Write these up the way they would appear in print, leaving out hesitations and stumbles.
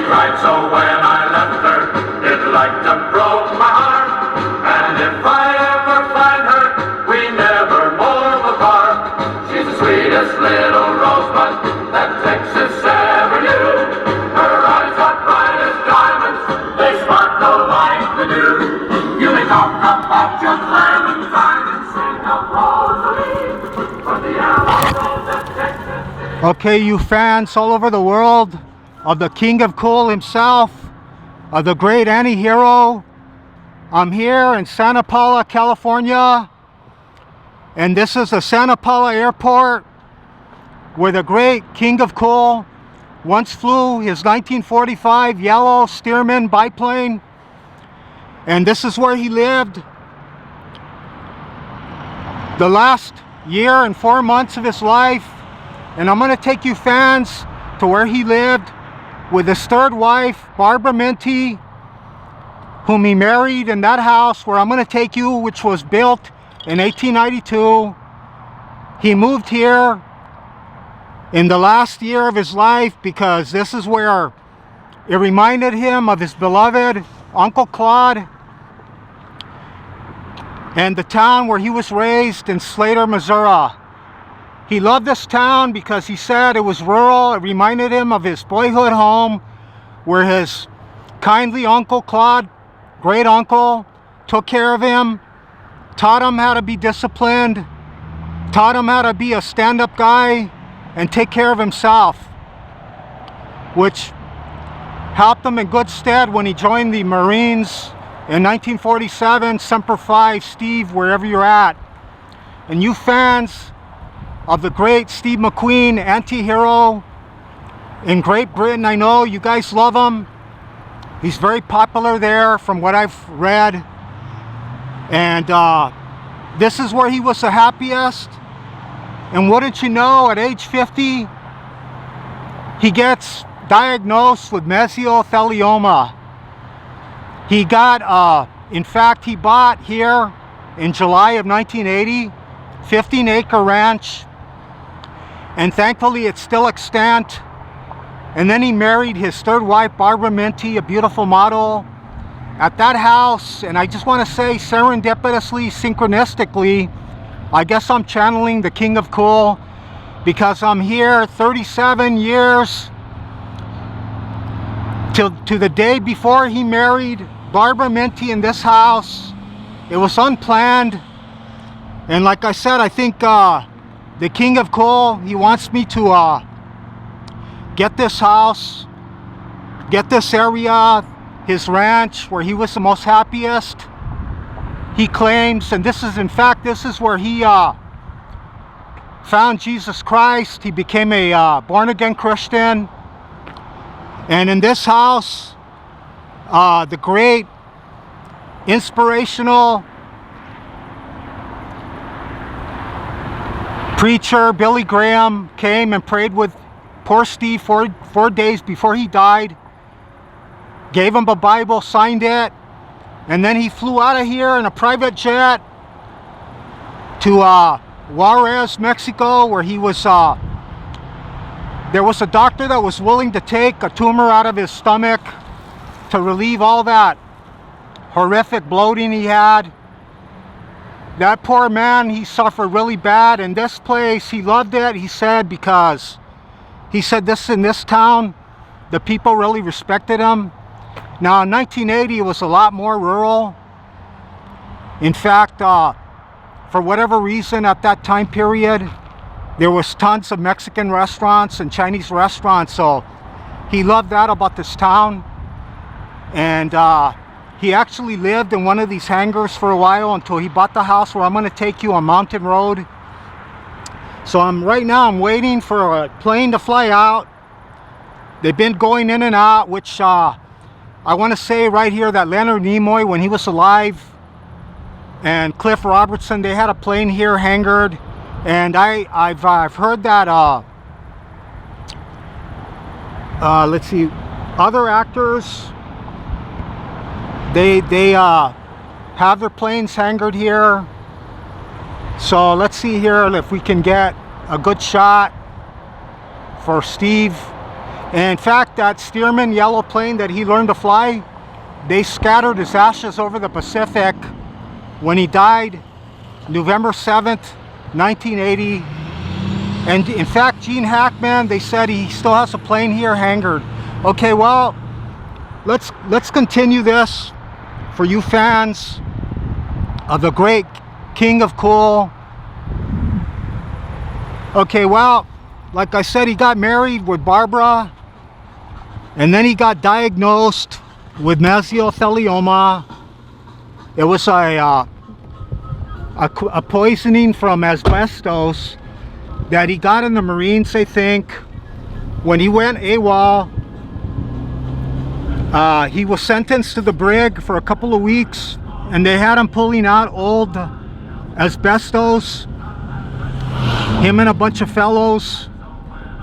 cried so when I left her, it like to broke my heart. And if I ever find her, we never more will part. She's the sweetest little rosebud that Texas ever knew. Her eyes are bright as diamonds, they sparkle like the dew. You may talk about your clementine and sing of Rosalie, but the Alamos of Texas. Okay, you fans all over the world of the King of Cool himself, of the great anti-hero, I'm here in Santa Paula, California, and this is the Santa Paula Airport where the great King of Cool once flew his 1945 yellow Stearman biplane, and this is where he lived the last year and 4 months of his life. And I'm going to take you fans to where he lived with his third wife, Barbara Minty, whom he married in that house where I'm going to take you, which was built in 1892. He moved here in the last year of his life because this is where it reminded him of his beloved Uncle Clyde and the town where he was raised in Slater, Missouri. He loved this town because he said it was rural. It reminded him of his boyhood home where his kindly Uncle Clyde, great uncle, took care of him, taught him how to be disciplined, taught him how to be a stand-up guy and take care of himself, which helped him in good stead when he joined the Marines in 1947, Semper Fi, Steve, wherever you're at. And you fans of the great Steve McQueen, anti-hero in Great Britain, I know you guys love him. He's very popular there from what I've read. And this is where he was the happiest. And wouldn't you know, at age 50, he gets diagnosed with mesothelioma. He got, in fact, he bought here in July of 1980, 15-acre ranch. And thankfully it's still extant. And then he married his third wife, Barbara Minty, a beautiful model, at that house. And I just want to say, serendipitously, synchronistically, I guess I'm channeling the King of Cool because I'm here 37 years to the day before he married Barbara Minty in this house. It was unplanned. And like I said, I think the King of Cool, he wants me to get this house, get this area, his ranch, where he was the most happiest, he claims. And this is, in fact, this is where he found Jesus Christ. He became a born-again Christian. And in this house, the great inspirational preacher Billy Graham came and prayed with poor Steve four days before he died, gave him a Bible, signed it, and then he flew out of here in a private jet to Juarez, Mexico, where he was there was a doctor that was willing to take a tumor out of his stomach to relieve all that horrific bloating he had. That poor man, he suffered really bad. In this place, he loved it, he said, because he said this in this town, the people really respected him. Now, in 1980, it was a lot more rural. In fact, for whatever reason, at that time period, there was tons of Mexican restaurants and Chinese restaurants, so he loved that about this town. And he actually lived in one of these hangars for a while until he bought the house where I'm going to take you on Mountain Road. So right now I'm waiting for a plane to fly out. They've been going in and out, which I want to say right here that Leonard Nimoy, when he was alive, and Cliff Robertson, they had a plane here hangared. And I've heard that let's see, other actors, they have their planes hangared here. So let's see here if we can get a good shot for Steve. And in fact, that Stearman yellow plane that he learned to fly, they scattered his ashes over the Pacific when he died November 7th, 1980. And in fact, Gene Hackman, they said he still has a plane here hangared. Okay, well, let's continue this for you fans of the great King of Cool. Okay, well, like I said, he got married with Barbara, and then he got diagnosed with mesothelioma. It was a poisoning from asbestos that he got in the Marines, I think. When he went AWOL, he was sentenced to the brig for a couple of weeks, and they had him pulling out old asbestos. Him and a bunch of fellows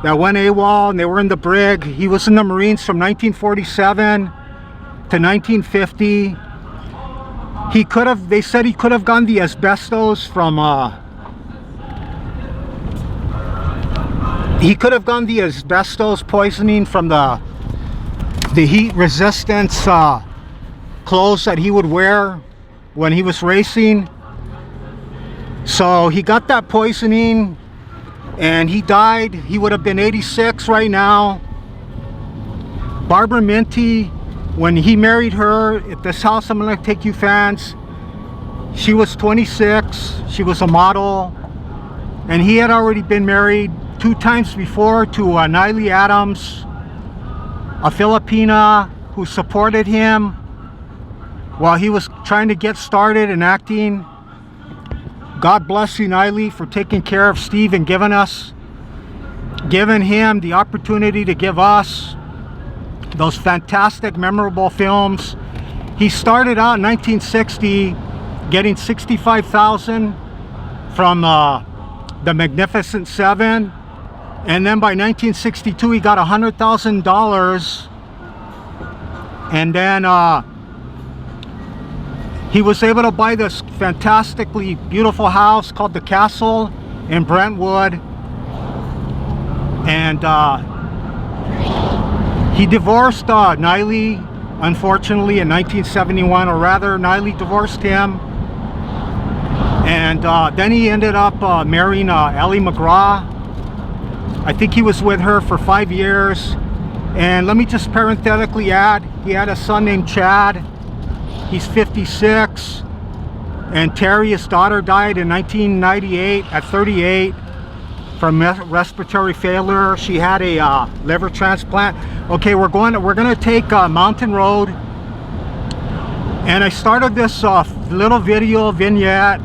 that went AWOL, and they were in the brig. He was in the Marines from 1947 to 1950. He could have, they said he could have gotten the asbestos from he could have gotten the asbestos poisoning from the heat resistance clothes that he would wear when he was racing. So he got that poisoning and he died. He would have been 86 right now. Barbara Minty, when he married her at this house I'm gonna take you fans, she was 26. She was a model, and he had already been married 2 times before to Niley Adams, a Filipina who supported him while he was trying to get started in acting. God bless you, Niley, for taking care of Steve and giving him the opportunity to give us those fantastic, memorable films. He started out in 1960 getting $65,000 from the Magnificent Seven, and then by 1962 he got $100,000, and then he was able to buy this fantastically beautiful house called the Castle in Brentwood, and he divorced Niley, unfortunately, in 1971, or rather, Niley divorced him. And then he ended up marrying Ellie McGraw. I think he was with her for 5 years. And let me just parenthetically add, he had a son named Chad. He's 56. And Terry, his daughter, died in 1998 at 38. From respiratory failure. She had a liver transplant. Okay, we're gonna take Mountain Road, and I started this little video vignette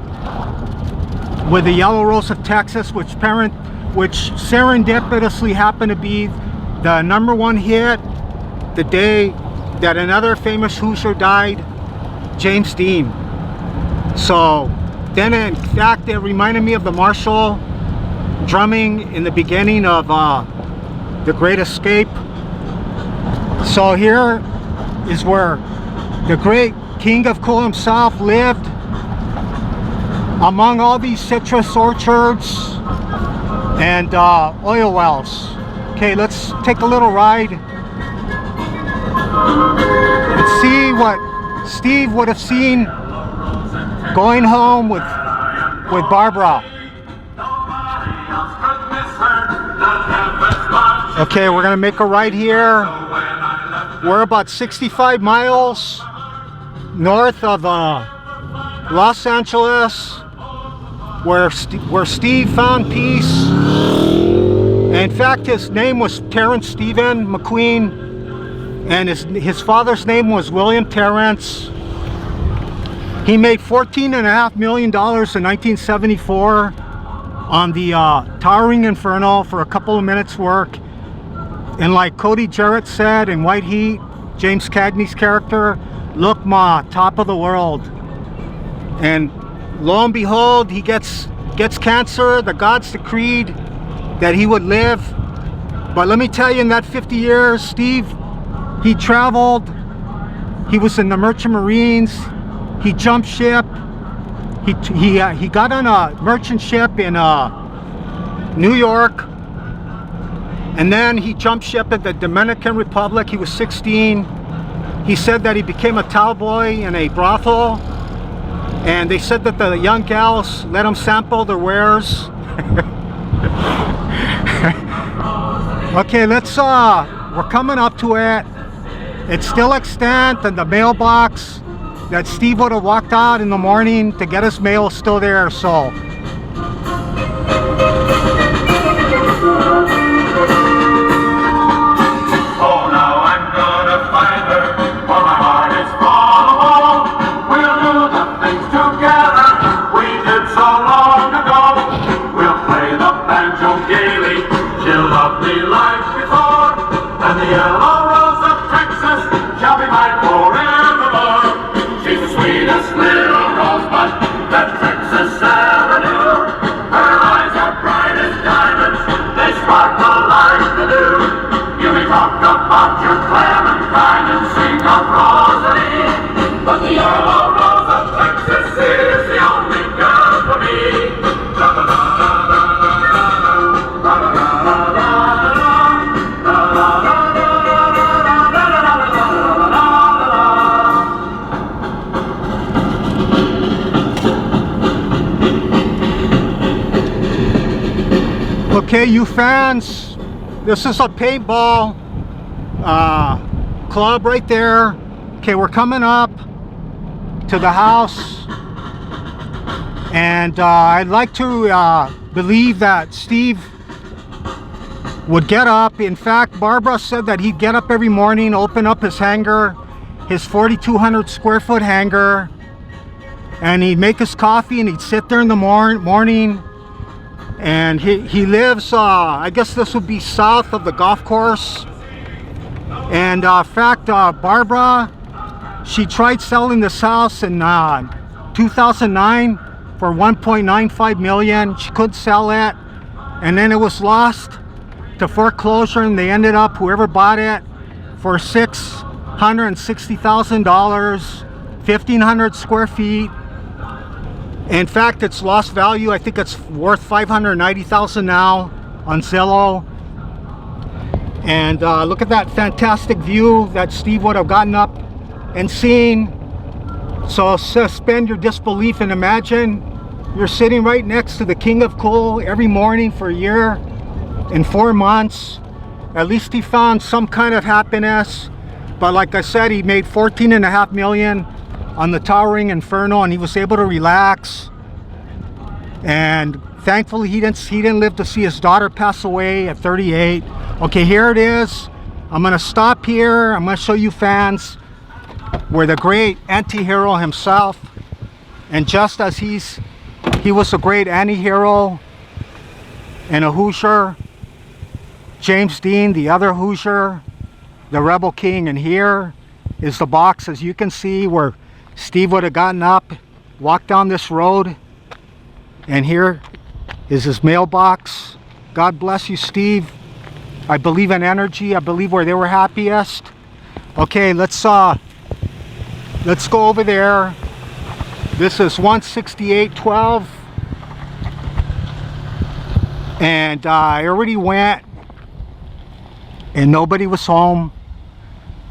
with the Yellow Rose of Texas, which serendipitously happened to be the #1 hit the day that another famous Hoosier died, James Dean. So then, in fact, it reminded me of the Marshall drumming in the beginning of The Great Escape. So here is where the great King of Cool himself lived, among all these citrus orchards and oil wells. Okay, let's take a little ride and see what Steve would have seen going home with Barbara. Okay, we're gonna make a right here. We're about 65 miles north of Los Angeles, where Steve found peace. In fact, his name was Terrence Stephen McQueen, and his father's name was William Terrence. He made $14.5 million in 1974 on the Towering Inferno for a couple of minutes work. And like Cody Jarrett said in White Heat, James Cagney's character, "Look ma, top of the world." And lo and behold, he gets cancer. The gods decreed that he would live. But let me tell you, in that 50 years, Steve, he traveled. He was in the Merchant Marines. He jumped ship. He got on a merchant ship in New York. And then he jumped ship at the Dominican Republic. He was 16. He said that he became a towelboy in a brothel, and they said that the young gals let him sample their wares. Okay, we're coming up to it. It's still extant, and the mailbox that Steve would have walked out in the morning to get his mail is still there, so. Okay, you fans, this is a paintball club right there. Okay, we're coming up to the house, and I'd like to believe that Steve would get up. In fact, Barbara said that he'd get up every morning, open up his hangar, his 4,200 square foot hangar, and he'd make his coffee and he'd sit there in the morning. And he lives, I guess this would be south of the golf course. And in fact, Barbara, she tried selling this house in 2009 for 1.95 million. She couldn't sell it, and then it was lost to foreclosure, and they ended up, whoever bought it, for $660,000, 1,500 square feet. In fact, it's lost value. I think it's worth $590,000 now on Zillow. And look at that fantastic view that Steve would have gotten up and seen. So suspend your disbelief and imagine you're sitting right next to the king of cool every morning for a year and 4 months. At least he found some kind of happiness. But like I said, he made $14.5 million on the Towering Inferno, and he was able to relax. And thankfully he didn't live to see his daughter pass away at 38. Okay, here it is. I'm gonna stop here. I'm gonna show you fans where the great anti-hero himself, and just as he was a great anti-hero and a Hoosier, James Dean, the other Hoosier, the Rebel King. And here is the box, as you can see, where Steve would have gotten up, walked down this road, and here is his mailbox. God bless you, Steve. I believe in energy. I believe where they were happiest. Okay, let's go over there. This is 16812, and I already went, and nobody was home.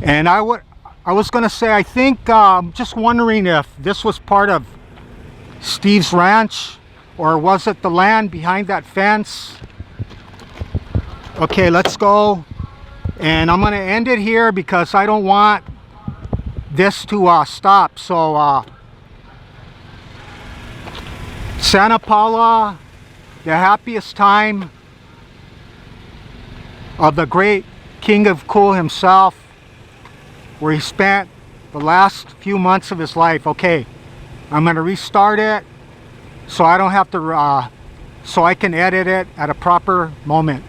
And I was gonna say, I think, just wondering if this was part of Steve's ranch, or was it the land behind that fence? Okay, let's go. And I'm gonna end it here because I don't want this to stop. So Santa Paula, the happiest time of the great king of cool himself, where he spent the last few months of his life. Okay, I'm gonna restart it so I don't have to so I can edit it at a proper moment.